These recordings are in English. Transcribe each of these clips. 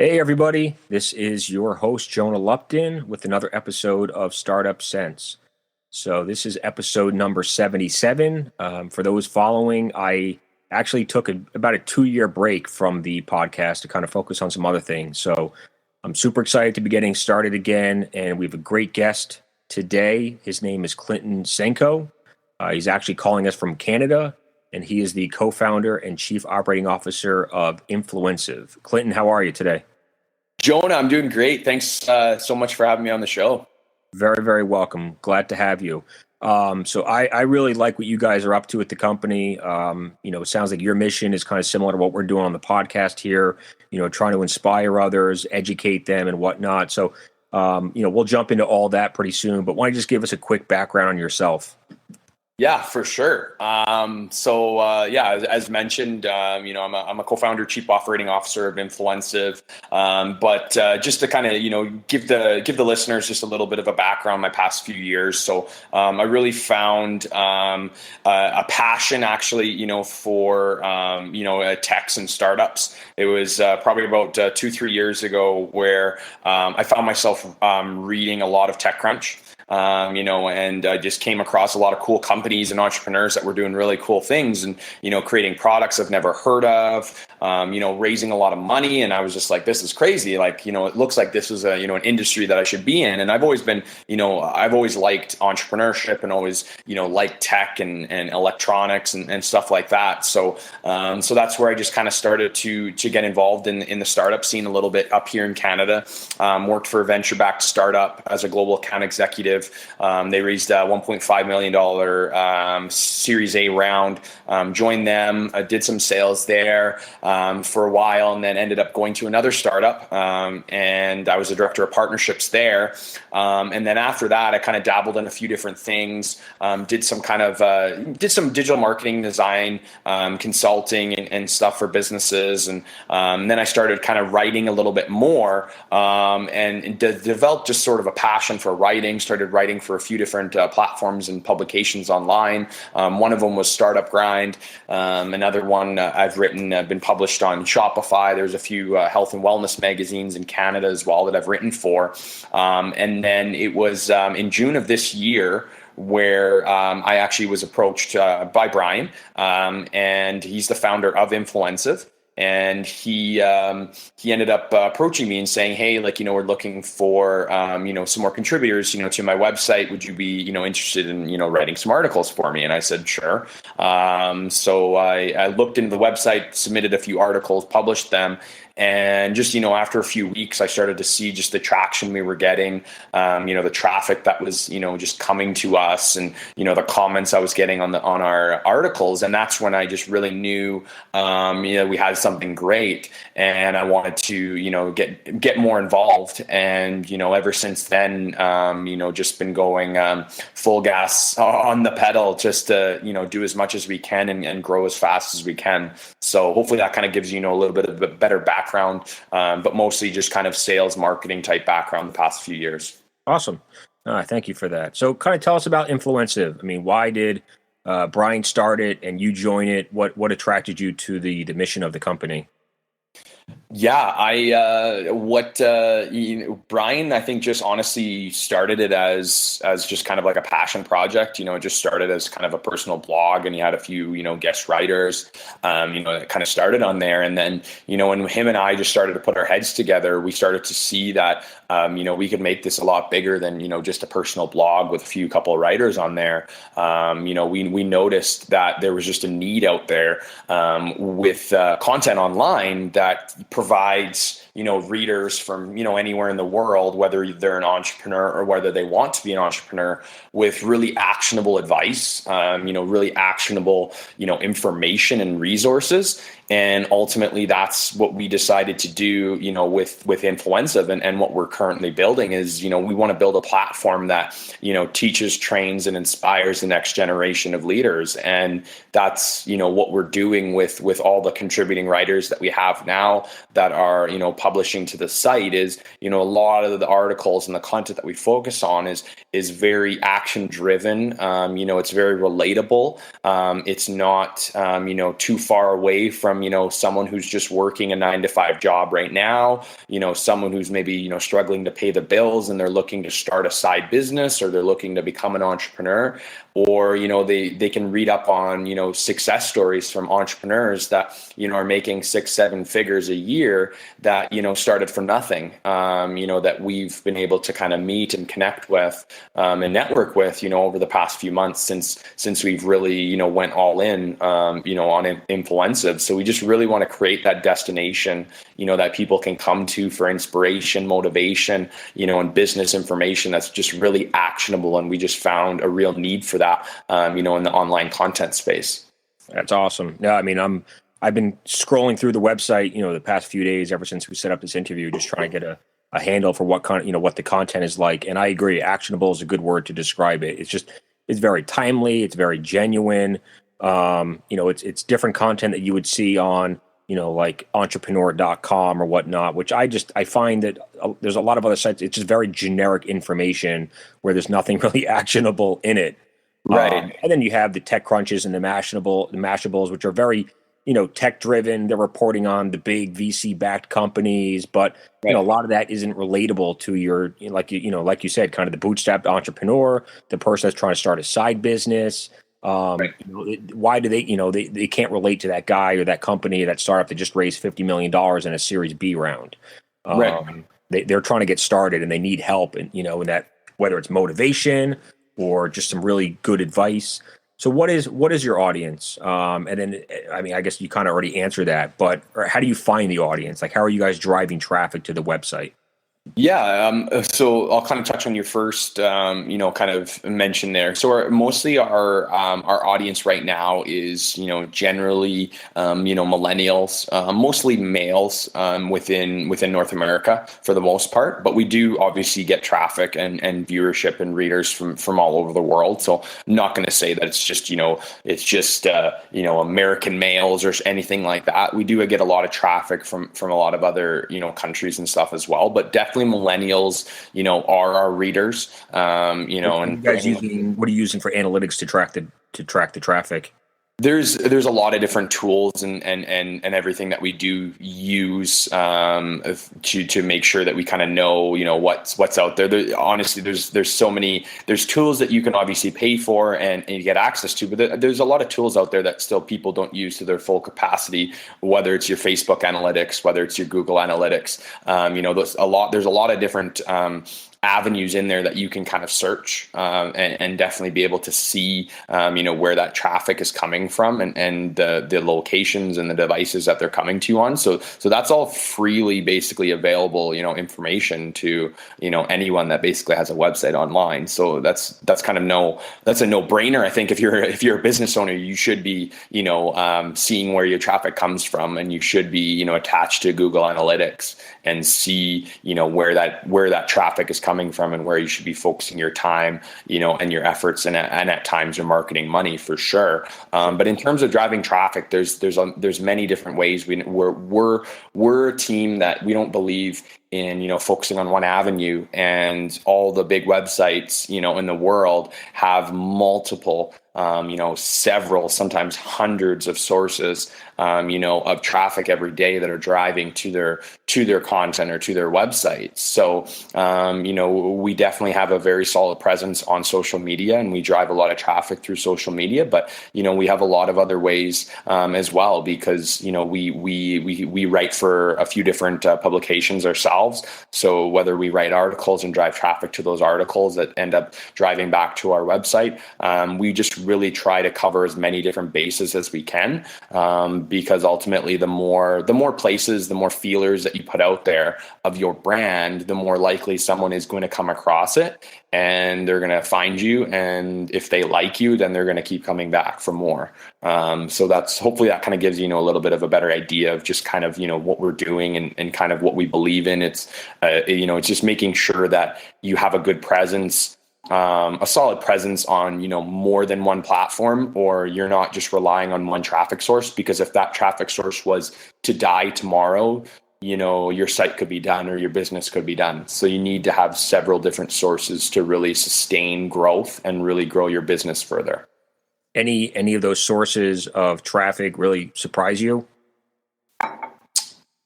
Hey, everybody. This is your host, Jonah Lupton, with another episode of Startup Sense. So, this is episode number 77. For those following, I actually took about a 2-year break from the podcast to kind of focus on some other things. So, I'm super excited to be getting started again. And we have a great guest today. His name is Clinton Senkow. He's actually calling us from Canada, and he is the co-founder and chief operating officer of Influencive. Clinton, how are you today? Jonah, I'm doing great. Thanks so much for having me on the show. Very, very welcome. Glad to have you. So I really like what you guys are up to at the company. It sounds like your mission is kind of similar to what we're doing on the podcast here, trying to inspire others, educate them and whatnot. So, we'll jump into all that pretty soon, but why don't you just give us a quick background on yourself? Yeah, for sure. As mentioned, I'm a co-founder, chief operating officer of Influencive. But just to kind of, give the listeners just a little bit of a background my past few years. So I really found a passion actually, for techs and startups. It was probably about 2-3 years ago where I found myself reading a lot of TechCrunch. And I just came across a lot of cool companies and entrepreneurs that were doing really cool things and, creating products I've never heard of, raising a lot of money. And I was just like, this is crazy. Like, it looks like this is an industry that I should be in. And I've always been, I've always liked entrepreneurship and always, liked tech and electronics and stuff like that. So that's where I just kind of started to get involved in the startup scene a little bit up here in Canada. Worked for a venture-backed startup as a global account executive. They raised a $1.5 million Series A round, joined them, did some sales there for a while, and then ended up going to another startup. And I was a director of partnerships there. And then after that, I kind of dabbled in a few different things, did some digital marketing design, consulting and stuff for businesses. And then I started kind of writing a little bit more and developed just sort of a passion for writing, started writing for a few different platforms and publications online. One of them was Startup Grind. Another one I've written, been published on Shopify. There's a few health and wellness magazines in Canada as well that I've written for. And then it was in June of this year where I actually was approached by Brian, and he's the founder of Influencive. And he ended up approaching me and saying, hey, we're looking for, some more contributors, to my website. Would you be, interested in, writing some articles for me? And I said, sure. So I looked into the website, submitted a few articles, published them. And just, after a few weeks, I started to see just the traction we were getting, the traffic that was, just coming to us and, the comments I was getting on our articles. And that's when I just really knew, we had something great and I wanted to, get more involved. And, ever since then, just been going full gas on the pedal just to, do as much as we can and grow as fast as we can. So hopefully that kind of gives you, a little bit of a better background, but mostly just kind of sales marketing type background the past few years. Awesome. Thank you for that. So kind of tell us about Influencive. I mean, why did Brian start it and you join it? What attracted you to the mission of the company? Yeah, Brian, I think just honestly started it as just kind of like a passion project. It just started as kind of a personal blog, and he had a few, guest writers, that kind of started on there. And then, when him and I just started to put our heads together, we started to see that, we could make this a lot bigger than, just a personal blog with a couple of writers on there. We noticed that there was just a need out there, with content online that provides, readers from, anywhere in the world, whether they're an entrepreneur or whether they want to be an entrepreneur, with really actionable advice, really actionable, information and resources. And ultimately, that's what we decided to do, with Influencive, and what we're currently building is, we want to build a platform that, teaches, trains, and inspires the next generation of leaders. And that's, what we're doing with all the contributing writers that we have now. now that are, publishing to the site is, a lot of the articles and the content that we focus on is very action driven. It's very relatable. It's not, too far away from, someone who's just working a 9-to-5 job right now, someone who's maybe, struggling to pay the bills and they're looking to start a side business, or they're looking to become an entrepreneur, or, they can read up on, success stories from entrepreneurs that, are making 6-7 figures a year that, started from nothing, that we've been able to kind of meet and connect with, and network with, over the past few months since we've really, went all in, on Influencive. So we just really want to create that destination, that people can come to for inspiration, motivation, and business information that's just really actionable. And we just found a real need for that, in the online content space. That's awesome. Yeah, I mean, I've been scrolling through the website, the past few days ever since we set up this interview, just trying to get a handle for what what the content is like. And I agree, actionable is a good word to describe it. It's very timely, it's very genuine. It's different content that you would see on, like entrepreneur.com or whatnot, which I find that there's a lot of other sites. It's just very generic information where there's nothing really actionable in it. Right. And then you have the tech crunches and the Mashables, which are very, tech driven. They're reporting on the big VC backed companies, but right. A lot of that isn't relatable to your, like you said, kind of the bootstrapped entrepreneur, the person that's trying to start a side business. Right. Why do they, they can't relate to that guy or that company, that startup that just raised $50 million in a Series B round. Right. They're trying to get started and they need help, and in that, whether it's motivation or just some really good advice. So what is your audience? And then, I mean, I guess you kind of already answered that, but how do you find the audience? Like, how are you guys driving traffic to the website? Yeah, so I'll kind of touch on your first, kind of mention there. So mostly our audience right now is, generally, millennials, mostly males, within North America for the most part. But we do obviously get traffic and viewership and readers from all over the world. So I'm not going to say that it's just, American males or anything like that. We do get a lot of traffic from a lot of other, countries and stuff as well. But definitely millennials, are our readers. And what are you using for analytics to track the traffic? There's a lot of different tools and everything that we do use to make sure that we kind of know what's out there. Honestly, there's so many. There's tools that you can obviously pay for and you get access to, but there's a lot of tools out there that still people don't use to their full capacity. Whether it's your Facebook analytics, whether it's your Google analytics, there's a lot of different avenues in there that you can kind of search and definitely be able to see where that traffic is coming from and the locations and the devices that they're coming to you on. So that's all freely basically available information to anyone that basically has a website online. So that's kind of that's a no-brainer. I think if you're a business owner, you should be seeing where your traffic comes from, and you should be attached to Google Analytics and see where that traffic is coming from and where you should be focusing your time and your efforts and at times your marketing money for sure. But in terms of driving traffic, there's many different ways. We're a team that we don't believe in focusing on one avenue, and all the big websites in the world have multiple several, sometimes hundreds of sources of traffic every day that are driving to their content or to their websites. So we definitely have a very solid presence on social media, and we drive a lot of traffic through social media, but we have a lot of other ways as well, because we write for a few different publications ourselves. So whether we write articles and drive traffic to those articles that end up driving back to our website, we just really try to cover as many different bases as we can, because ultimately the more places, the more feelers that you put out there of your brand, the more likely someone is going to come across it and they're going to find you. And if they like you, then they're going to keep coming back for more. So hopefully that kind of gives a little bit of a better idea of just kind of what we're doing and kind of what we believe in. It's it's just making sure that you have a good presence a solid presence on, more than one platform, or you're not just relying on one traffic source. Because if that traffic source was to die tomorrow, your site could be done or your business could be done. So you need to have several different sources to really sustain growth and really grow your business further. Any of those sources of traffic really surprise you?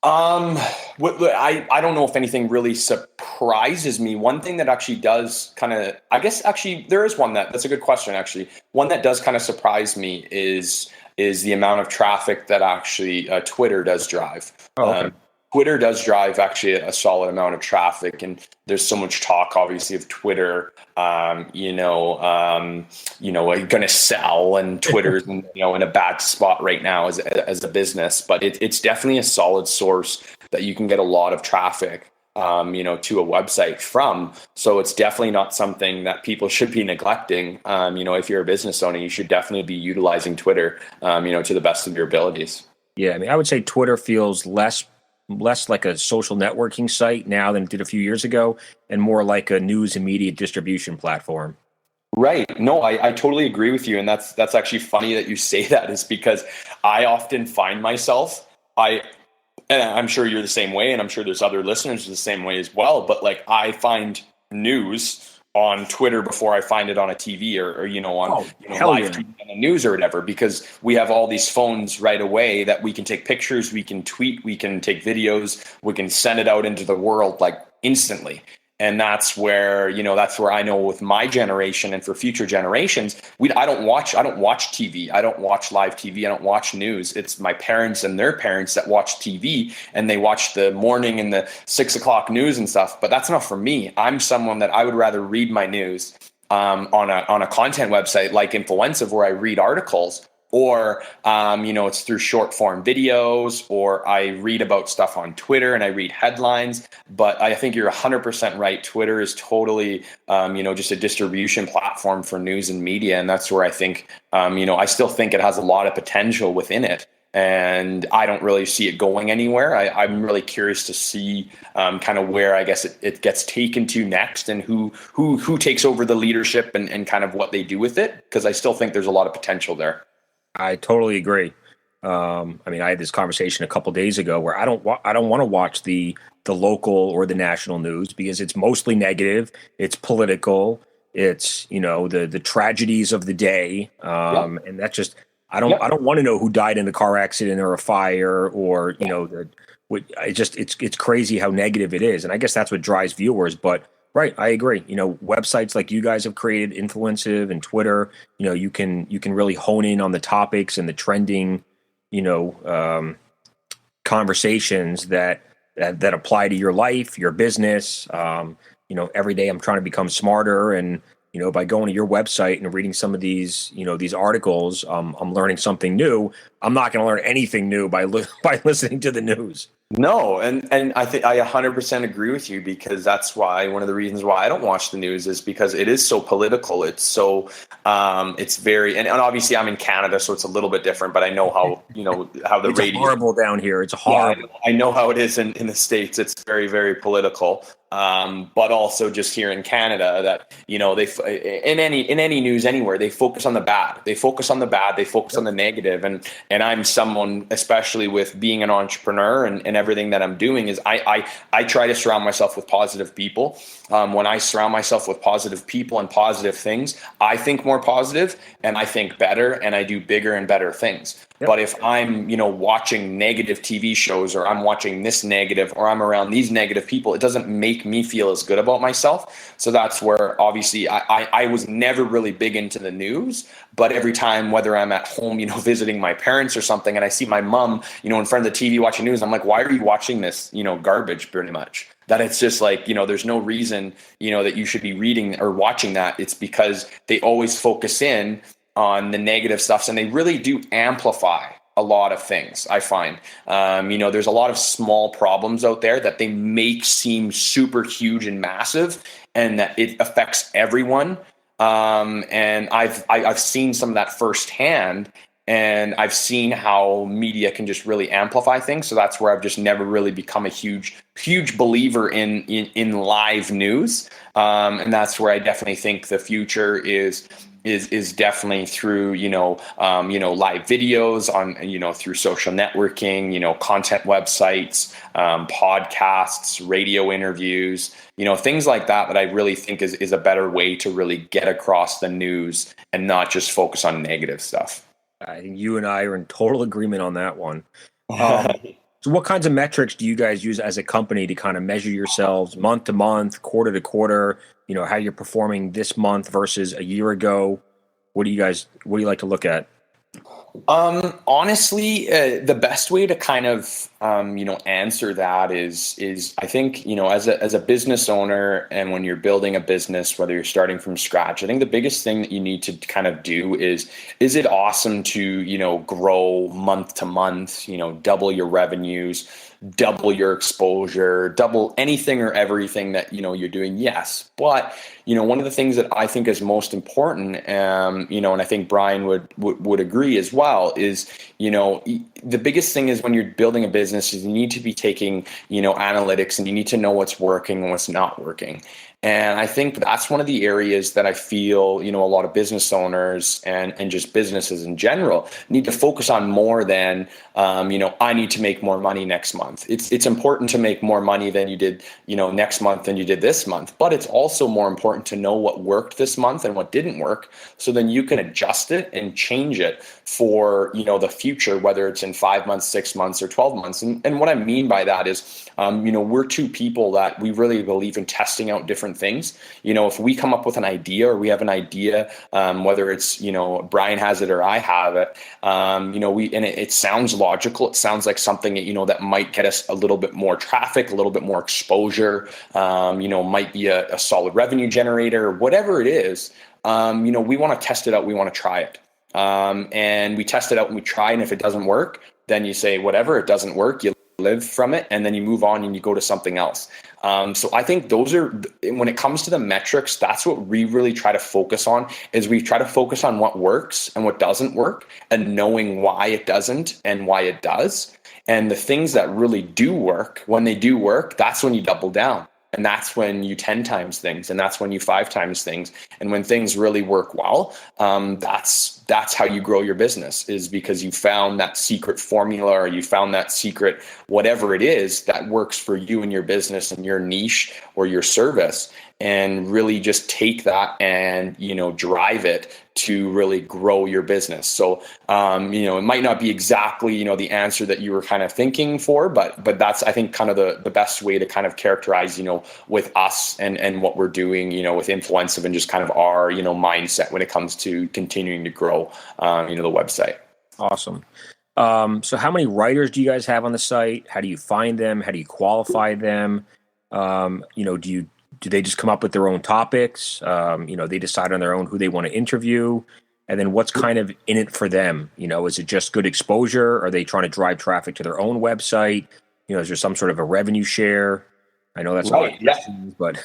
I don't know if anything really surprises me. One thing that actually does there is one that's a good question, actually. One that does kind of surprise me is the amount of traffic that actually Twitter does drive. Oh, okay. Twitter does drive actually a solid amount of traffic, and there's so much talk, obviously, of Twitter, going to sell, and Twitter's, in a bad spot right now as a business. But it's definitely a solid source that you can get a lot of traffic, to a website from. So it's definitely not something that people should be neglecting. If you're a business owner, you should definitely be utilizing Twitter, to the best of your abilities. Yeah, I mean, I would say Twitter feels less like a social networking site now than it did a few years ago, and more like a news and media distribution platform. Right. No, I totally agree with you. And that's actually funny that you say that, is because I often find myself, and I'm sure you're the same way, and I'm sure there's other listeners the same way as well, but like, I find news on Twitter before I find it on a TV or on live TV on the news or whatever, because we have all these phones right away that we can take pictures, we can tweet, we can take videos, we can send it out into the world like instantly. And that's where I know with my generation and for future generations, I don't watch TV. I don't watch live TV. I don't watch news. It's my parents and their parents that watch TV, and they watch the morning and the 6 o'clock news and stuff. But that's not for me. I'm someone that I would rather read my news on a content website like Influencive, where I read articles, or it's through short form videos, or I read about stuff on Twitter and I read headlines. But I think you're 100% right. Twitter is totally just a distribution platform for news and media, and that's where I think I still think it has a lot of potential within it, and I don't really see it going anywhere. I'm really curious to see kind of where I guess it gets taken to next, and who takes over the leadership and kind of what they do with it, because I still think there's a lot of potential there. I totally agree. I mean, I had this conversation a couple days ago where I don't want to watch the local or the national news, because it's mostly negative. It's political. It's the tragedies of the day, and that's just I don't want to know who died in a car accident or a fire, or it's crazy how negative it is, and I guess that's what drives viewers. But right, I agree. Websites like you guys have created, Influencive and Twitter, you can really hone in on the topics and the trending, conversations that apply to your life, your business. Every day I'm trying to become smarter, and by going to your website and reading some of these, these articles, I'm learning something new. I'm not going to learn anything new by listening to the news. No, and I think I 100% agree with you, because that's why one of the reasons why I don't watch the news is because it is so political. It's so it's very, and obviously I'm in Canada, so it's a little bit different. But I know how how the radio. It's horrible down here. It's horrible. Yeah, I know how it is in the States. It's very, very political. But also just here in Canada, that they in any news anywhere, they focus on the bad. They focus on the bad. They focus on the negative. And I'm someone, especially with being an entrepreneur and everything that I'm doing, is I try to surround myself with positive people. When I surround myself with positive people and positive things, I think more positive, and I think better, and I do bigger and better things. Yep. But if I'm, watching negative TV shows, or I'm watching this negative, or I'm around these negative people, it doesn't make me feel as good about myself. So that's where obviously I was never really big into the news, but every time, whether I'm at home, visiting my parents or something, and I see my mom, in front of the TV watching news, I'm like, why are you watching this, garbage, pretty much? That it's just like, there's no reason, that you should be reading or watching that. It's because they always focus in on the negative stuff, and they really do amplify a lot of things. I find, there's a lot of small problems out there that they make seem super huge and massive, and that it affects everyone. And I've seen some of that firsthand. And I've seen how media can just really amplify things. So that's where I've just never really become a huge believer in live news. And that's where I definitely think the future is definitely through, live videos on, through social networking, content websites, podcasts, radio interviews, things like that I really think is a better way to really get across the news and not just focus on negative stuff. I think you and I are in total agreement on that one. So what kinds of metrics do you guys use as a company to kind of measure yourselves month to month, quarter to quarter, how you're performing this month versus a year ago? What do you like to look at? Honestly, the best way to kind of, answer that is I think, as a business owner, and when you're building a business, whether you're starting from scratch, I think the biggest thing that you need to kind of do is it awesome to, grow month to month, double your revenues, double your exposure, double anything or everything that, you're doing. Yes. But, one of the things that I think is most important, and I think Brian would agree as well, is, the biggest thing is when you're building a business is you need to be taking, analytics, and you need to know what's working and what's not working. And I think that's one of the areas that I feel, a lot of business owners and just businesses in general need to focus on more than, I need to make more money next month. It's important to make more money than you did, next month than you did this month. But it's also more important to know what worked this month and what didn't work. So then you can adjust it and change it for, the future, whether it's in 5 months, 6 months, or 12 months. And what I mean by that is, we're two people that we really believe in testing out different things. If we come up with an idea, or we have an idea, whether it's, Brian has it or I have it, it sounds logical. It sounds like something that, that might get us a little bit more traffic, a little bit more exposure, might be a solid revenue generator, whatever it is. We want to test it out. We want to try it. And we test it out and we try. And if it doesn't work, then you say, whatever, it doesn't work. You live from it, and then you move on and you go to something else. So I think those are, when it comes to the metrics, that's what we really try to focus on, is we try to focus on what works and what doesn't work, and knowing why it doesn't and why it does. And the things that really do work, when they do work, that's when you double down. And that's when you 10 times things, and that's when you 5 times things. And when things really work well, that's how you grow your business, is because you found that secret formula, or you found that secret, whatever it is that works for you and your business and your niche or your service, and really just take that and, drive it to really grow your business. So, it might not be exactly, the answer that you were kind of thinking for, but that's, I think, kind of the best way to kind of characterize, with us and what we're doing, with Influencive, and just kind of our, mindset when it comes to continuing to grow, the website. Awesome. So how many writers do you guys have on the site? How do you find them? How do you qualify them? Do they just come up with their own topics? They decide on their own who they want to interview, and then what's kind of in it for them? Is it just good exposure? Are they trying to drive traffic to their own website? Is there some sort of a revenue share? I know that's right. Yeah, but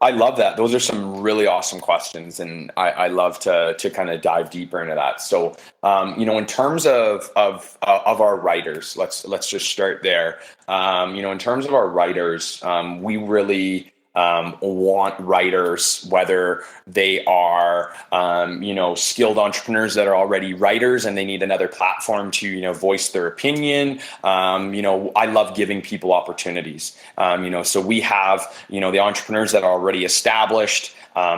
I love that. Those are some really awesome questions, and I love to kind of dive deeper into that. So, in terms of our writers, let's just start there. In terms of our writers, we really want writers, whether they are, skilled entrepreneurs that are already writers and they need another platform to, voice their opinion. I love giving people opportunities. So we have, the entrepreneurs that are already established.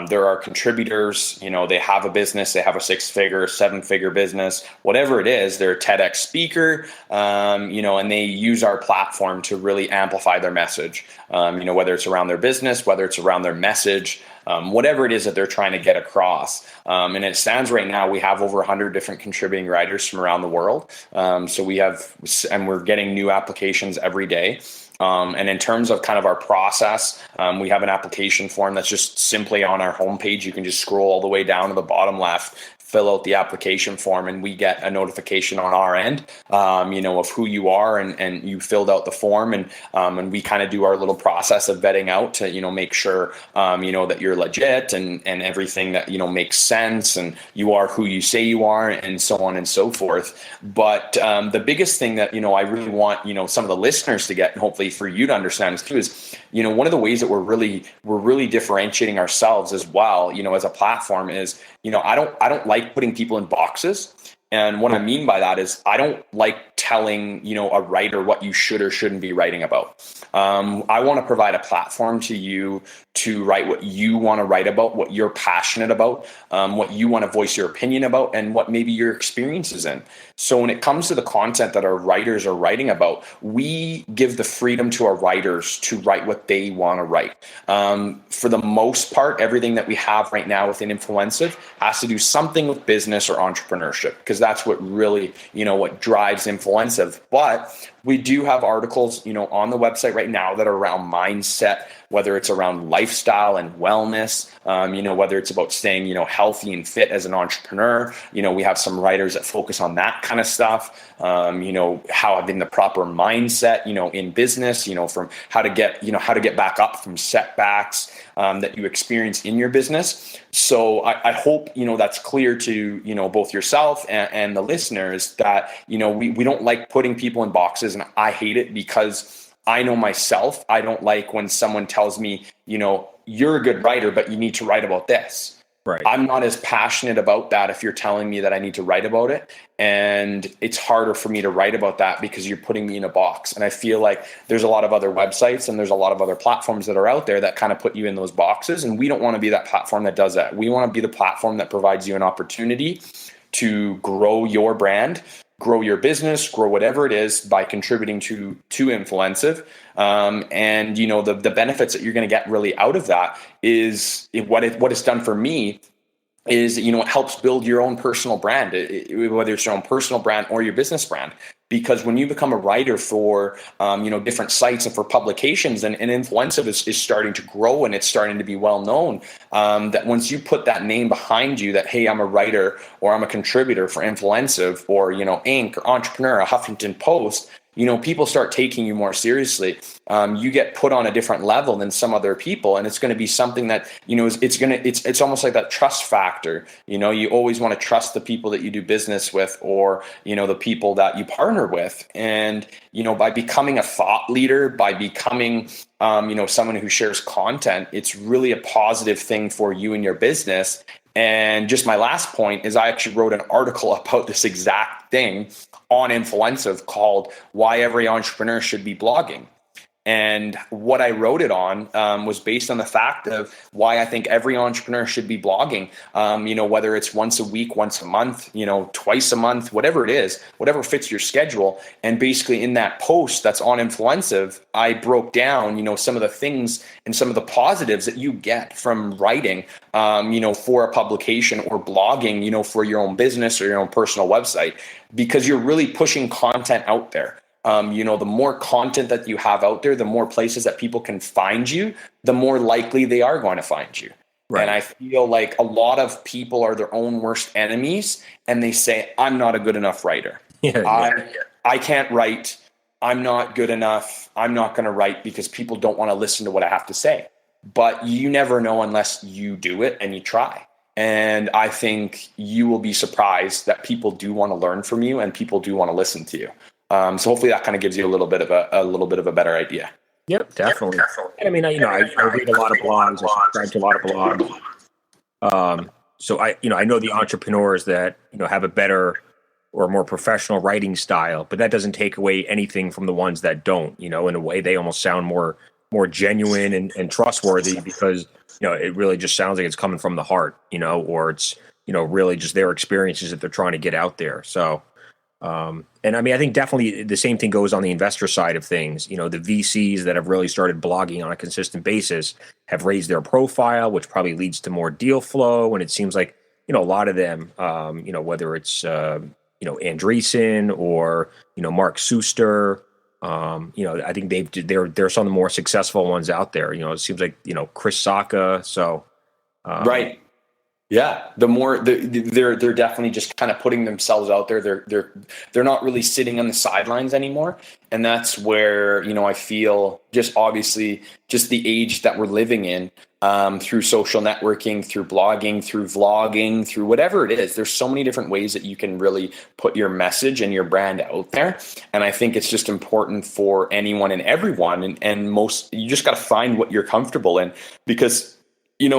There are contributors, they have a business, they have a 6-figure, 7-figure business, whatever it is, they're a TEDx speaker, and they use our platform to really amplify their message, whether it's around their business, whether it's around their message, whatever it is that they're trying to get across. And it stands right now, we have over 100 different contributing writers from around the world. So we're getting new applications every day. And in terms of kind of our process, we have an application form that's just simply on our homepage. You can just scroll all the way down to the bottom left, fill out the application form, and we get a notification on our end, of who you are, and you filled out the form, and we kind of do our little process of vetting out to, make sure, that you're legit and everything that, makes sense, and you are who you say you are, and so on and so forth. But the biggest thing that, I really want, some of the listeners to get, and hopefully for you to understand too, is, one of the ways that we're really differentiating ourselves as well, as a platform is, I don't like putting people in boxes. And what I mean by that is I don't like telling, a writer what you should or shouldn't be writing about. I want to provide a platform to you to write what you want to write about, what you're passionate about, what you want to voice your opinion about, and what maybe your experience is in. So when it comes to the content that our writers are writing about, we give the freedom to our writers to write what they want to write. For the most part, everything that we have right now within Influencive has to do something with business or entrepreneurship, because that's what really, what drives Influencive. But we do have articles, on the website right now that are around mindset, whether it's around lifestyle and wellness, whether it's about staying, healthy and fit as an entrepreneur. We have some writers that focus on that kind of stuff. How having the proper mindset, in business, from how to get back up from setbacks that you experience in your business. So I hope, that's clear to, both yourself and the listeners that, we don't like putting people in boxes, and I hate it because I know myself, I don't like when someone tells me, you're a good writer, but you need to write about this. Right. I'm not as passionate about that if you're telling me that I need to write about it. And it's harder for me to write about that because you're putting me in a box. And I feel like there's a lot of other websites and there's a lot of other platforms that are out there that kind of put you in those boxes. And we don't want to be that platform that does that. We want to be the platform that provides you an opportunity to grow your brand, grow your business, grow whatever it is by contributing to Influencive. And the benefits that you're going to get really out of that is what it's done for me is, it helps build your own personal brand, whether it's your own personal brand or your business brand. Because when you become a writer for, different sites and for publications, and Influencive is starting to grow and it's starting to be well known, that once you put that name behind you, that, hey, I'm a writer or I'm a contributor for Influencive or, Inc. or Entrepreneur, a Huffington Post, people start taking you more seriously. You get put on a different level than some other people, and it's going to be something that, it's almost like that trust factor. You always want to trust the people that you do business with, or, the people that you partner with. And, by becoming a thought leader, by becoming, someone who shares content, it's really a positive thing for you and your business. And just my last point is I actually wrote an article about this exact thing on Influencive called Why Every Entrepreneur Should Be Blogging. And what I wrote it on was based on the fact of why I think every entrepreneur should be blogging, whether it's once a week, once a month, twice a month, whatever it is, whatever fits your schedule. And basically in that post that's on Influencive, I broke down, some of the things and some of the positives that you get from writing, for a publication or blogging, for your own business or your own personal website, because you're really pushing content out there. The more content that you have out there, the more places that people can find you, the more likely they are going to find you. Right. And I feel like a lot of people are their own worst enemies, and they say, I'm not a good enough writer. I can't write. I'm not good enough. I'm not going to write because people don't want to listen to what I have to say. But you never know unless you do it and you try. And I think you will be surprised that people do want to learn from you and people do want to listen to you. So hopefully that kind of gives you a little bit of a better idea. Yep, definitely. I mean, I read a lot of blogs. I subscribe to a lot of blogs. So I know the entrepreneurs that, have a better or more professional writing style, but that doesn't take away anything from the ones that don't. In a way, they almost sound more genuine and trustworthy because, it really just sounds like it's coming from the heart, or it's, really just their experiences that they're trying to get out there. So. And I mean, I think definitely the same thing goes on the investor side of things. The VCs that have really started blogging on a consistent basis have raised their profile, which probably leads to more deal flow. And it seems like, a lot of them, whether it's, Andreessen or, Mark Suster, I think they're some of the more successful ones out there. It seems like, Chris Sacca. So, right. Yeah, they're definitely just kind of putting themselves out there. They're not really sitting on the sidelines anymore, and that's where I feel just obviously just the age that we're living in, through social networking, through blogging, through vlogging, through whatever it is. There's so many different ways that you can really put your message and your brand out there, and I think it's just important for anyone and everyone, and most you just got to find what you're comfortable in because.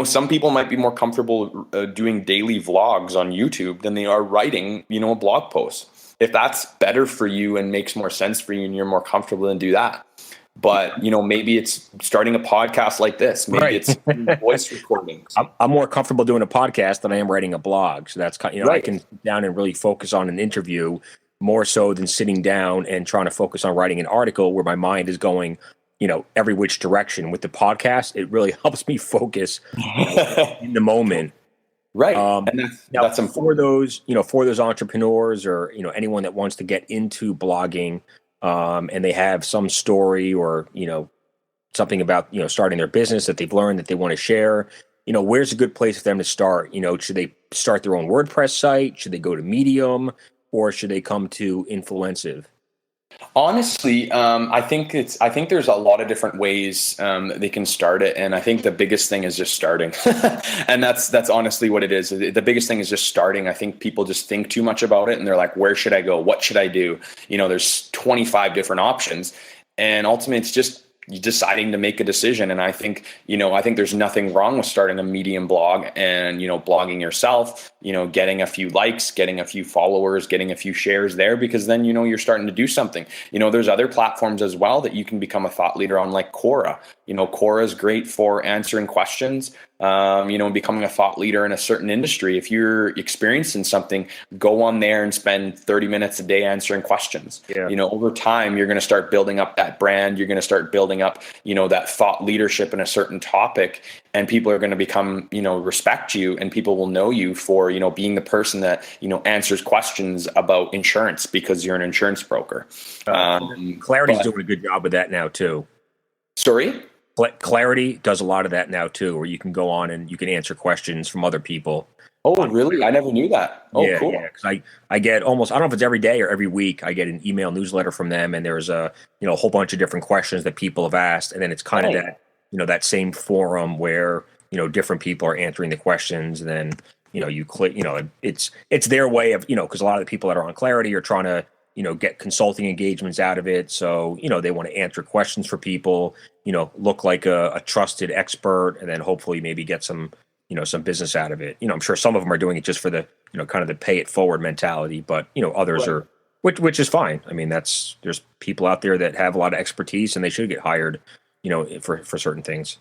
Some people might be more comfortable doing daily vlogs on YouTube than they are writing, a blog post. If that's better for you and makes more sense for you and you're more comfortable, then do that. But, maybe it's starting a podcast like this. Maybe Right. it's voice recordings. I'm more comfortable doing a podcast than I am writing a blog. So that's I Right. can sit down and really focus on an interview more so than sitting down and trying to focus on writing an article where my mind is going, every which direction. With the podcast, it really helps me focus in the moment. Right. And that's for those, for those entrepreneurs or, anyone that wants to get into blogging, and they have some story or, something about, starting their business that they've learned that they want to share, where's a good place for them to start? Should they start their own WordPress site? Should they go to Medium, or should they come to Influencive? Honestly, I think there's a lot of different ways they can start it, and I think the biggest thing is just starting, and that's honestly what it is. The biggest thing is just starting. I think people just think too much about it, and they're like, "Where should I go? What should I do?" There's 25 different options, and ultimately, it's just deciding to make a decision. And I think there's nothing wrong with starting a Medium blog and, blogging yourself, getting a few likes, getting a few followers, getting a few shares there, because then, you're starting to do something. There's other platforms as well that you can become a thought leader on, like Quora. Quora is great for answering questions, becoming a thought leader in a certain industry. If you're experienced in something, go on there and spend 30 minutes a day answering questions. Yeah. Over time, you're going to start building up that brand. You're going to start building up, that thought leadership in a certain topic, and people are going to become, respect you, and people will know you for, being the person that, answers questions about insurance because you're an insurance broker. Clarity's doing a good job with that now too. Sorry? Clarity does a lot of that now too, where you can go on and you can answer questions from other people. Oh, really? I never knew that. Oh, yeah, cool. Yeah, because I get almost, I don't know if it's every day or every week, I get an email newsletter from them, and there's a whole bunch of different questions that people have asked, and then it's kind of that that same forum where different people are answering the questions, and then you click, it's their way of because a lot of the people that are on Clarity are trying to get consulting engagements out of it. So, they want to answer questions for people, look like a trusted expert, and then hopefully maybe get some business out of it. I'm sure some of them are doing it just for the, kind of the pay it forward mentality, but, others Right. are, which is fine. I mean, there's people out there that have a lot of expertise and they should get hired, for certain things.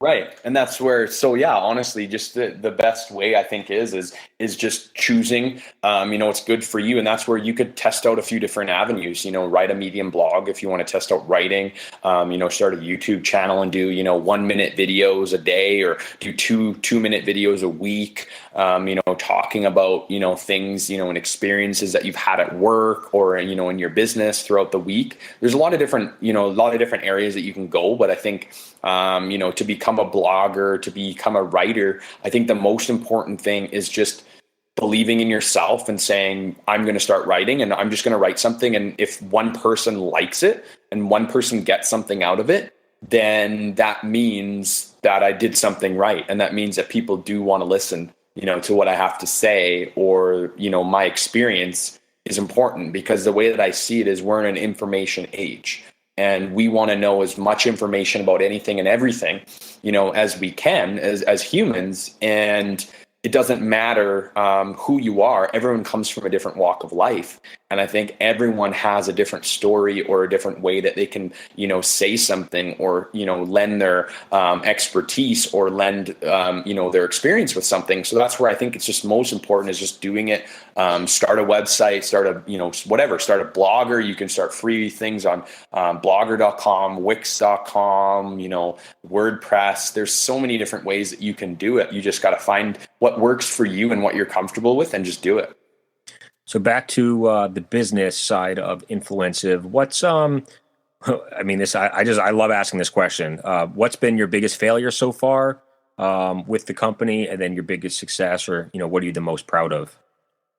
Right. And that's where, so yeah, honestly, just the best way I think is just choosing, what's good for you. And that's where you could test out a few different avenues, write a Medium blog if you want to test out writing, start a YouTube channel and do, 1 minute videos a day, or do 2-minute videos a week, talking about, things, and experiences that you've had at work or, in your business throughout the week. There's a lot of different, areas that you can go, but I think, to become a blogger, to become a writer, I think the most important thing is just believing in yourself and saying, I'm going to start writing, and I'm just going to write something. And if one person likes it and one person gets something out of it, then that means that I did something right. And that means that people do want to listen, to what I have to say, or, my experience is important, because the way that I see it is we're in an information age. And we want to know as much information about anything and everything, as we can as humans. And it doesn't matter who you are. Everyone comes from a different walk of life. And I think everyone has a different story or a different way that they can, say something, or, lend their expertise, or lend, their experience with something. So that's where I think it's just most important, is just doing it. Start a website, start a blogger. You can start free things on blogger.com, wix.com, WordPress. There's so many different ways that you can do it. You just got to find what works for you and what you're comfortable with, and just do it. So back to the business side of Influencive. What's I love asking this question. What's been your biggest failure so far? with the company, and then your biggest success, or what are you the most proud of?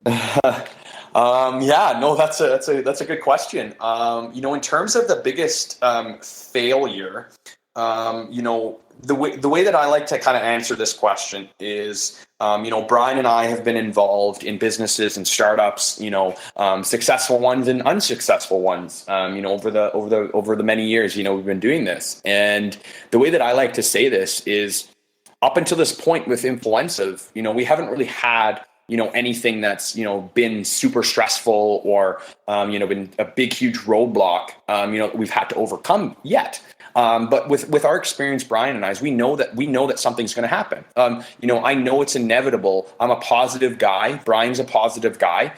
Yeah, no, that's a good question. In terms of the biggest failure, the way that I like to kind of answer this question is, Brian and I have been involved in businesses and startups, successful ones and unsuccessful ones, over the many years, we've been doing this. And the way that I like to say this is, up until this point with Influencive, we haven't really had anything that's, been super stressful or, been a big, huge roadblock, we've had to overcome yet. But with our experience, Brian and I, we know that something's going to happen. I know it's inevitable. I'm a positive guy. Brian's a positive guy.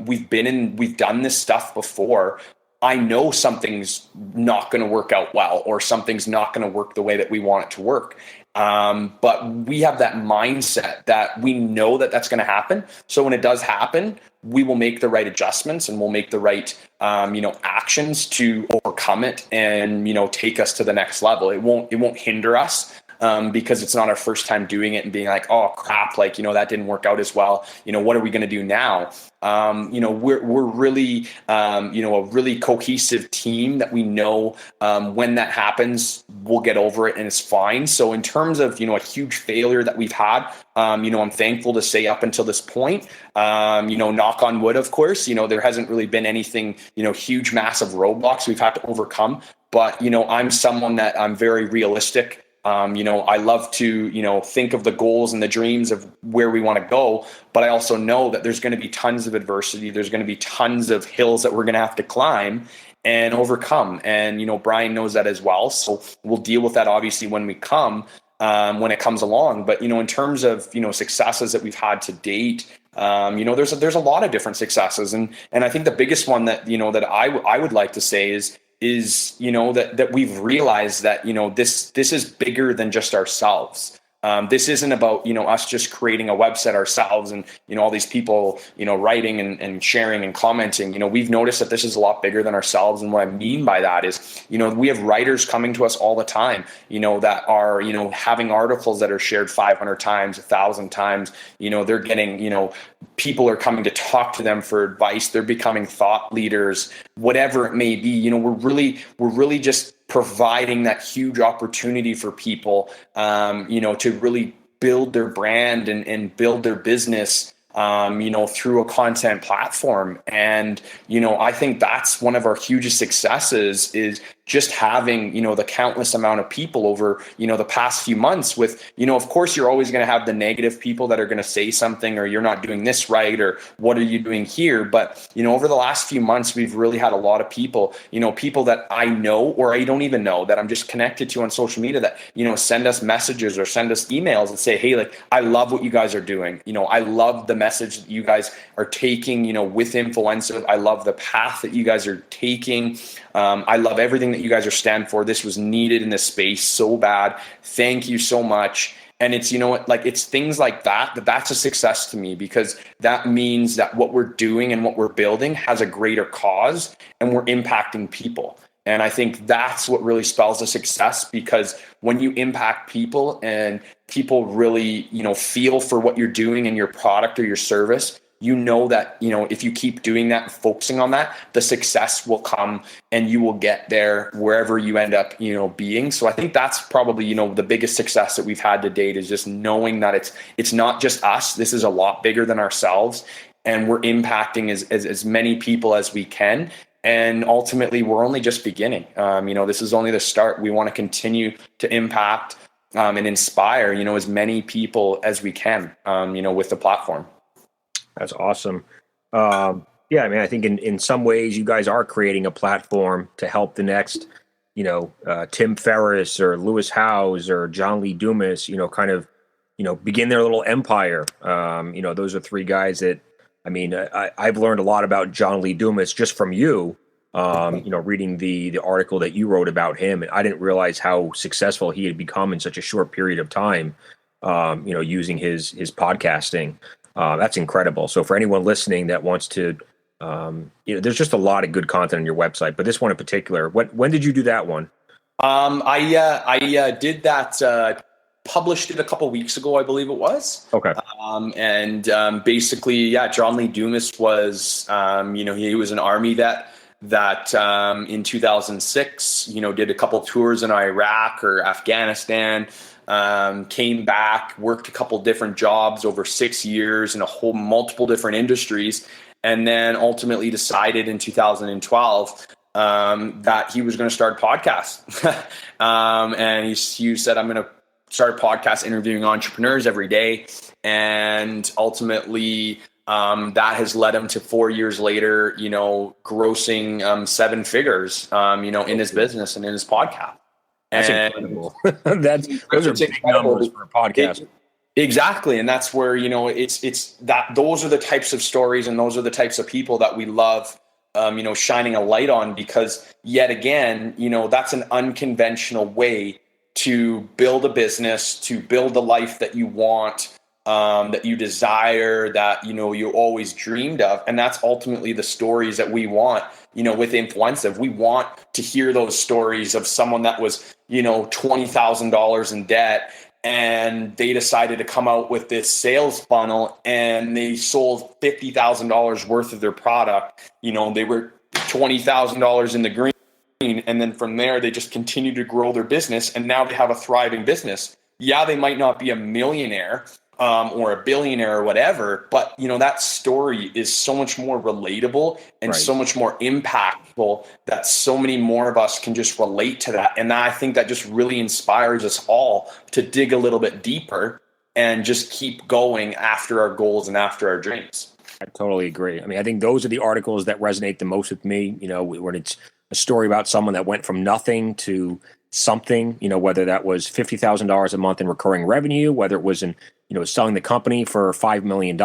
We've done this stuff before. I know something's not going to work out well, or something's not going to work the way that we want it to work. But we have that mindset that we know that that's going to happen. So when it does happen, we will make the right adjustments, and we'll make the right, actions to overcome it and, take us to the next level. It won't hinder us. Because it's not our first time doing it and being like, oh crap, that didn't work out as well. What are we going to do now? We're really, a really cohesive team that we know, when that happens, we'll get over it and it's fine. So in terms of, a huge failure that we've had, I'm thankful to say up until this point, knock on wood, of course, there hasn't really been anything, huge, massive roadblocks we've had to overcome. But, I'm someone that I'm very realistic. I love to, think of the goals and the dreams of where we want to go, but I also know that there's going to be tons of adversity. There's going to be tons of hills that we're going to have to climb and overcome. And, Brian knows that as well. So we'll deal with that obviously when it comes along. But, in terms of, successes that we've had to date, there's a lot of different successes. And I think the biggest one that, that I would like to say is that we've realized that, this is bigger than just ourselves. This isn't about, us just creating a website ourselves and, all these people, writing and sharing and commenting. We've noticed that this is a lot bigger than ourselves. And what I mean by that is, we have writers coming to us all the time, that are, having articles that are shared 500 times, 1,000 times. They're getting, people are coming to talk to them for advice. They're becoming thought leaders, whatever it may be. We're really just providing that huge opportunity for people, to really build their brand and build their business, through a content platform. And, I think that's one of our hugest successes is just having, the countless amount of people over, the past few months with, of course, you're always going to have the negative people that are going to say something, or you're not doing this right, or what are you doing here? But, over the last few months, we've really had a lot of people, people that I know, or I don't even know, that I'm just connected to on social media that, send us messages or send us emails and say, hey, I love what you guys are doing. I love the message that you guys are taking, with Influencive. I love the path that you guys are taking. I love everything that you guys are stand for. This was needed in this space so bad. Thank you so much. And it's, it's things like that's a success to me, because that means that what we're doing and what we're building has a greater cause, and we're impacting people. And I think that's what really spells a success, because when you impact people and people really, feel for what you're doing in your product or your service, that, if you keep doing that and focusing on that, the success will come and you will get there wherever you end up, being. So I think that's probably, the biggest success that we've had to date, is just knowing that it's not just us. This is a lot bigger than ourselves, and we're impacting as many people as we can. And ultimately, we're only just beginning. This is only the start. We want to continue to impact and inspire, as many people as we can, with the platform. That's awesome. I think in some ways you guys are creating a platform to help the next, Tim Ferriss or Lewis Howes or John Lee Dumas, kind of, begin their little empire. Those are three guys that, I've learned a lot about John Lee Dumas just from you, reading the article that you wrote about him. And I didn't realize how successful he had become in such a short period of time, using his podcasting. That's incredible. So for anyone listening that wants to, there's just a lot of good content on your website, but this one in particular, when did you do that one? I did that published it a couple weeks ago, I believe it was. Okay. Basically, yeah, John Lee Dumas was, he was an Army vet that in 2006, did a couple tours in Iraq or Afghanistan, came back, worked a couple different jobs over 6 years in multiple different industries, and then ultimately decided in 2012 that he was going to start a podcast. And he said, I'm going to start a podcast interviewing entrepreneurs every day. And ultimately, that has led him to 4 years later, grossing 7 figures, in his business and in his podcast. That's incredible. Those are big numbers for a podcast. Exactly. And that's where, it's that those are the types of stories and those are the types of people that we love, shining a light on, because yet again, that's an unconventional way to build a business, to build the life that you want, that you desire, that, you always dreamed of. And that's ultimately the stories that we want, with Influencive. We want to hear those stories of someone that was, $20,000 in debt, and they decided to come out with this sales funnel and they sold $50,000 worth of their product. They were $20,000 in the green. And then from there, they just continue to grow their business. And now they have a thriving business. Yeah, they might not be a millionaire or a billionaire or whatever, but that story is so much more relatable and so much more impactful that so many more of us can just relate to that. And I think that just really inspires us all to dig a little bit deeper and just keep going after our goals and after our dreams. I totally agree. I mean, I think those are the articles that resonate the most with me, when it's a story about someone that went from nothing to something, whether that was $50,000 a month in recurring revenue, whether it was in, selling the company for $5 million,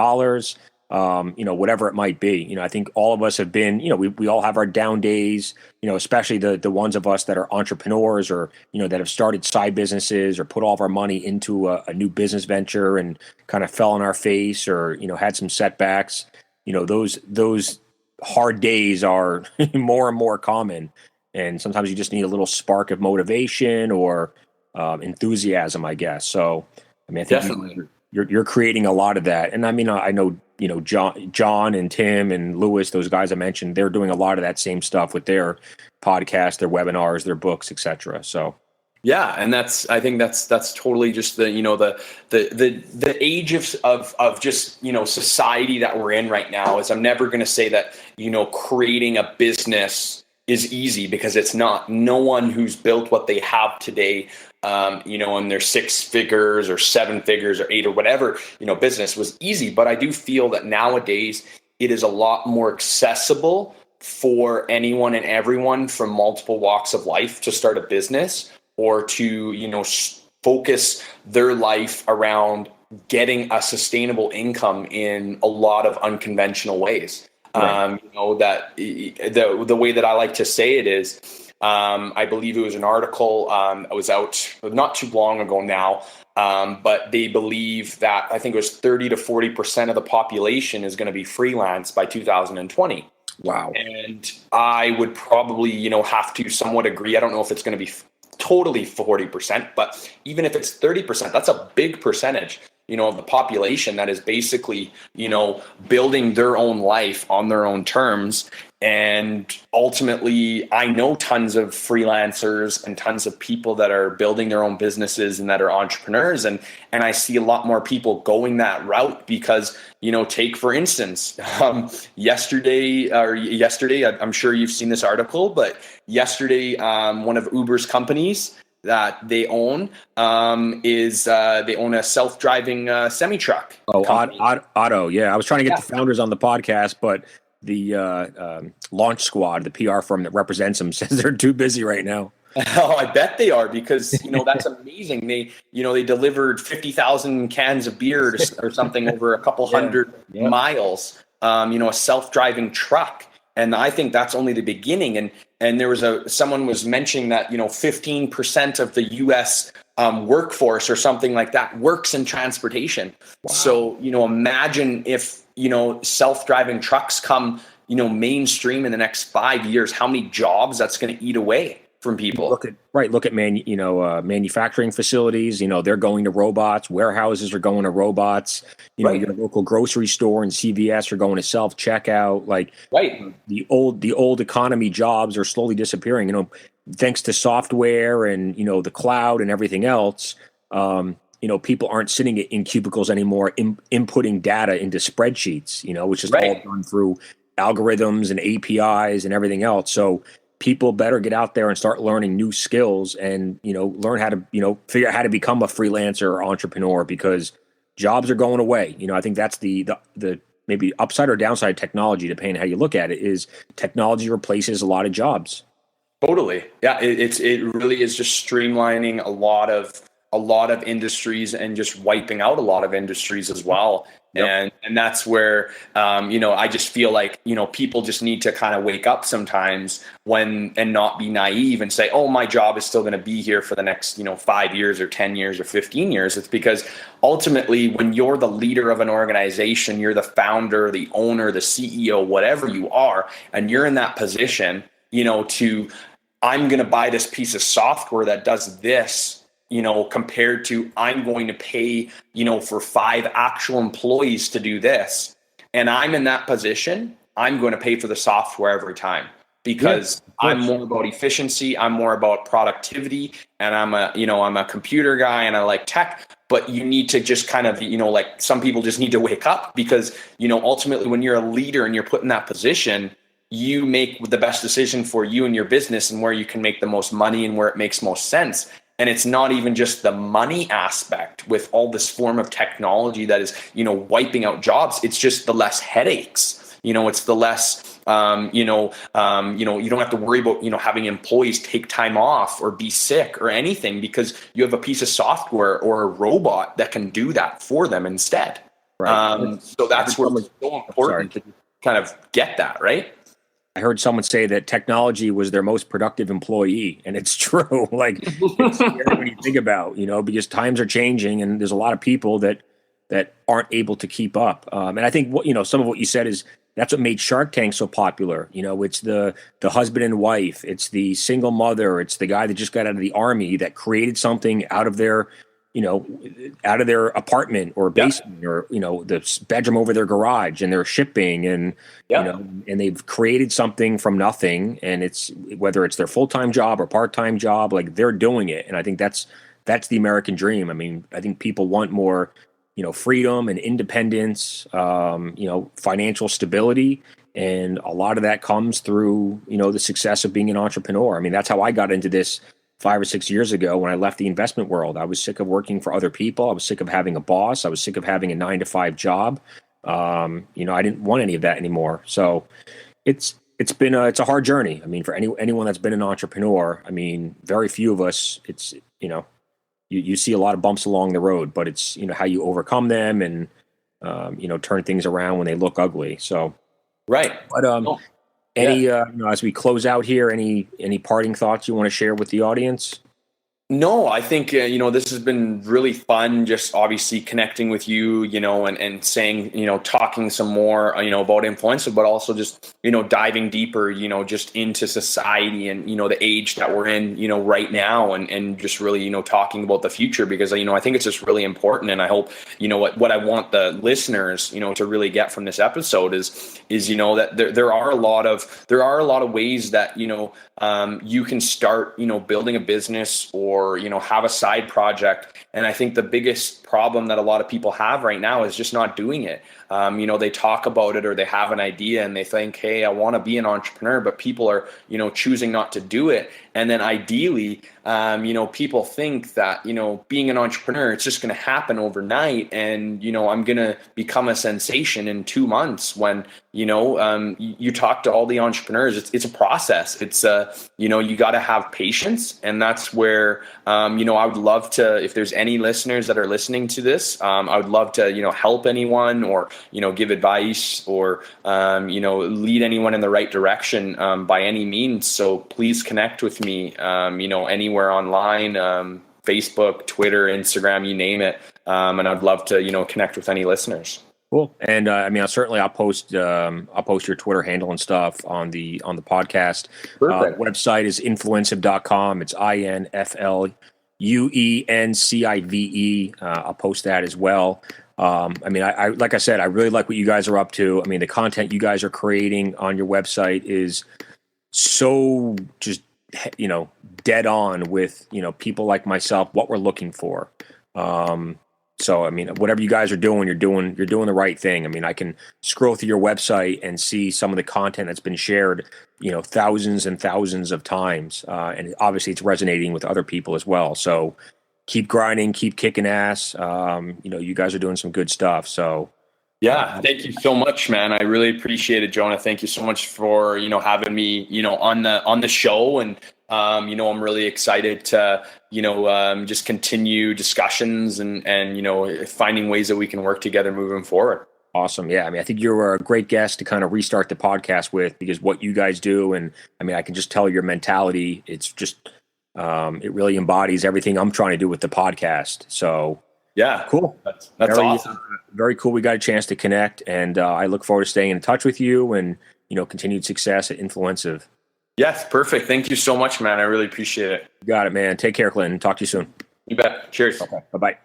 whatever it might be. I think all of us have been, we all have our down days, especially the ones of us that are entrepreneurs or, that have started side businesses or put all of our money into a new business venture and kind of fell on our face or, had some setbacks. Those hard days are more and more common. And sometimes you just need a little spark of motivation or enthusiasm, I guess. So, I mean, I think definitely you're creating a lot of that. And I mean, I know, John and Tim and Lewis, those guys I mentioned, they're doing a lot of that same stuff with their podcasts, their webinars, their books, etc. So, yeah, and I think that's totally just the the age of just society that we're in right now. Is I'm never going to say that creating a business is easy, because it's not. No one who's built what they have today, in their 6 figures or 7 figures or 8 or whatever, business was easy. But I do feel that nowadays it is a lot more accessible for anyone and everyone from multiple walks of life to start a business or to, focus their life around getting a sustainable income in a lot of unconventional ways. Right. That the way that I like to say it is, I believe it was an article that was out not too long ago now, but they believe that I think it was 30 to 40% of the population is going to be freelance by 2020. Wow. And I would probably, have to somewhat agree. I don't know if it's going to be totally 40%, but even if it's 30%, that's a big percentage, of the population that is basically, building their own life on their own terms. And ultimately, I know tons of freelancers and tons of people that are building their own businesses and that are entrepreneurs. And I see a lot more people going that route because, take for instance, yesterday, I'm sure you've seen this article, but yesterday, one of Uber's companies that they own they own a self-driving semi-truck. Oh, Otto. Yeah. I was trying to get the founders on the podcast, but the launch squad, the PR firm that represents them, says they're too busy right now. Oh, I bet they are, because, that's amazing. They delivered 50,000 cans of beer or something over a couple hundred miles, a self-driving truck. And I think that's only the beginning. And there was someone was mentioning that, 15% of the US workforce or something like that works in transportation. Wow. So, imagine if, self-driving trucks come, mainstream in the next 5 years, how many jobs that's going to eat away from people. Look at manufacturing facilities. They're going to robots. Warehouses are going to robots. Your local grocery store and CVS are going to self checkout. The old economy jobs are slowly disappearing. Thanks to software and the cloud and everything else. People aren't sitting in cubicles anymore, inputting data into spreadsheets. Which is all done through algorithms and APIs and everything else. So people better get out there and start learning new skills and, learn how to, figure out how to become a freelancer or entrepreneur, because jobs are going away. I think that's the maybe upside or downside technology, depending on how you look at it, is technology replaces a lot of jobs. Totally. Yeah. It really is just streamlining a lot of industries and just wiping out a lot of industries as well. Yep. And that's where, I just feel like, people just need to kind of wake up sometimes and not be naive and say, oh, my job is still going to be here for the next, 5 years or 10 years or 15 years. It's because ultimately when you're the leader of an organization, you're the founder, the owner, the CEO, whatever you are, and you're in that position, I'm going to buy this piece of software that does this, compared to I'm going to pay, for 5 actual employees to do this. And I'm in that position, I'm going to pay for the software every time, because I'm more about efficiency. I'm more about productivity, and I'm a computer guy and I like tech, but you need to just kind of, some people just need to wake up, because, ultimately when you're a leader and you're put in that position, you make the best decision for you and your business and where you can make the most money and where it makes most sense. And it's not even just the money aspect with all this form of technology that is, wiping out jobs. It's just the less headaches. It's the less, you don't have to worry about, having employees take time off or be sick or anything, because you have a piece of software or a robot that can do that for them instead. Right. So that's where it's so important to kind of get that, right? I heard someone say that technology was their most productive employee, and it's true. It's scary when you think about, because times are changing and there's a lot of people that aren't able to keep up. And I think some of what you said is that's what made Shark Tank so popular. It's the husband and wife, it's the single mother, it's the guy that just got out of the army that created something out of their apartment or basement or, the bedroom over their garage, and they're shipping and, and they've created something from nothing, and it's, whether it's their full-time job or part-time job, they're doing it. And I think that's the American dream. I mean, I think people want more, freedom and independence, financial stability. And a lot of that comes through, the success of being an entrepreneur. I mean, that's how I got into this 5 or 6 years ago when I left the investment world. I was sick of working for other people. I was sick of having a boss. I was sick of having a 9-to-5 job. I didn't want any of that anymore. So it's a hard journey. I mean, for anyone that's been an entrepreneur, I mean, very few of us, it's, you see a lot of bumps along the road, but it's, how you overcome them and, turn things around when they look ugly. So, right. But, as we close out here, any parting thoughts you want to share with the audience? No, I think, this has been really fun, just obviously connecting with you, and saying, talking some more, about Influencive, but also just, diving deeper, just into society and, the age that we're in, right now, and just really, talking about the future, because, I think it's just really important. And I hope, what I want the listeners, to really get from this episode is, that there are a lot of ways that, you can start, building a business or, have a side project. And I think the biggest problem that a lot of people have right now is just not doing it. They talk about it or they have an idea and they think, hey, I want to be an entrepreneur, but people are, choosing not to do it. And then ideally, people think that, being an entrepreneur, it's just going to happen overnight. And, I'm going to become a sensation in 2 months when, you talk to all the entrepreneurs, it's a process. It's, you got to have patience. And that's where, I would love to, if there's any listeners that are listening to this, I would love to, help anyone or, give advice or, lead anyone in the right direction by any means. So please connect with me, anywhere online, Facebook, Twitter, Instagram, you name it. And I'd love to, connect with any listeners. Cool. And I mean, I'll post your Twitter handle and stuff on the podcast. Perfect. Website is influencive.com. It's INFLUENCIVE. I'll post that as well. I mean, I like I said, I really like what you guys are up to. I mean, the content you guys are creating on your website is so just, dead on with, people like myself, what we're looking for. So, I mean, whatever you guys are doing, you're doing the right thing. I mean, I can scroll through your website and see some of the content that's been shared, thousands and thousands of times. And obviously it's resonating with other people as well. So keep grinding, keep kicking ass. You guys are doing some good stuff. So yeah, thank you so much, man. I really appreciate it, Jonah. Thank you so much for, having me, on the show. And, I'm really excited to, just continue discussions and, finding ways that we can work together moving forward. Awesome. Yeah. I mean, I think you're a great guest to kind of restart the podcast with, because what you guys do, and I mean, I can just tell your mentality, it's just, it really embodies everything I'm trying to do with the podcast. So yeah, cool. That's awesome. Very cool. We got a chance to connect, and I look forward to staying in touch with you and, continued success at Influencive. Yes. Perfect. Thank you so much, man. I really appreciate it. You got it, man. Take care, Clinton. Talk to you soon. You bet. Cheers. Okay. Bye-bye.